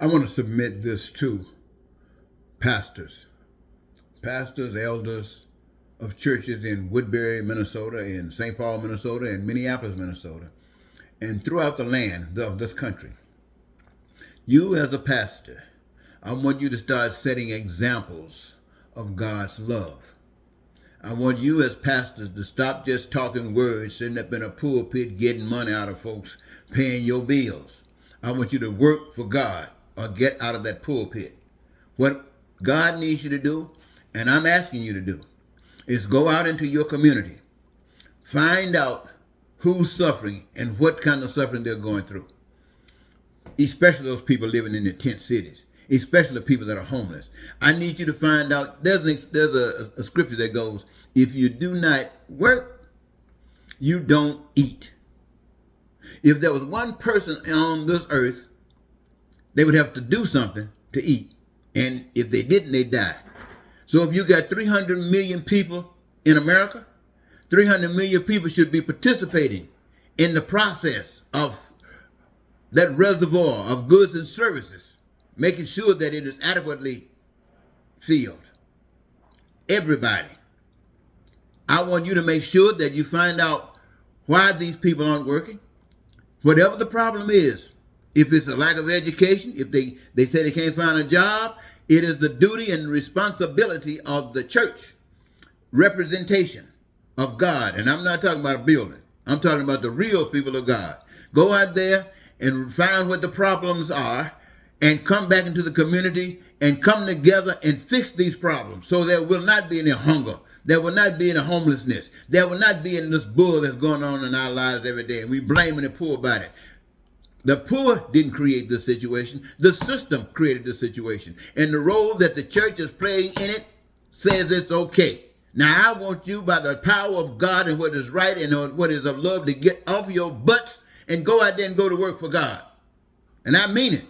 I want to submit this to pastors, elders of churches in Woodbury, Minnesota, in St. Paul, Minnesota, and Minneapolis, Minnesota, and throughout the land of this country. You as a pastor, I want you to start setting examples of God's love. I want you as pastors to stop just talking words, sitting up in a pulpit, getting money out of folks, paying your bills. I want you to work for God or get out of that pulpit. What God needs you to do, and I'm asking you to do, is go out into your community. Find out who's suffering and what kind of suffering they're going through. Especially those people living in the tent cities. Especially the people that are homeless. I need you to find out, there's a scripture that goes, if you do not work, you don't eat. If there was one person on this earth, they would have to do something to eat. And if they didn't, they'd die. So if you got 300 million people in America, 300 million people should be participating in the process of that reservoir of goods and services, making sure that it is adequately filled. Everybody. I want you to make sure that you find out why these people aren't working. Whatever the problem is, if it's a lack of education, if they say they can't find a job, it is the duty and responsibility of the church, representation of God. And I'm not talking about a building. I'm talking about the real people of God. Go out there and find what the problems are and come back into the community and come together and fix these problems so there will not be any hunger. There will not be any homelessness. There will not be any this bull that's going on in our lives every day. And we blaming the poor about it. The poor didn't create this situation. The system created the situation. And the role that the church is playing in it says it's okay. Now I want you, by the power of God and what is right and what is of love, to get off your butts and go out there and go to work for God. And I mean it.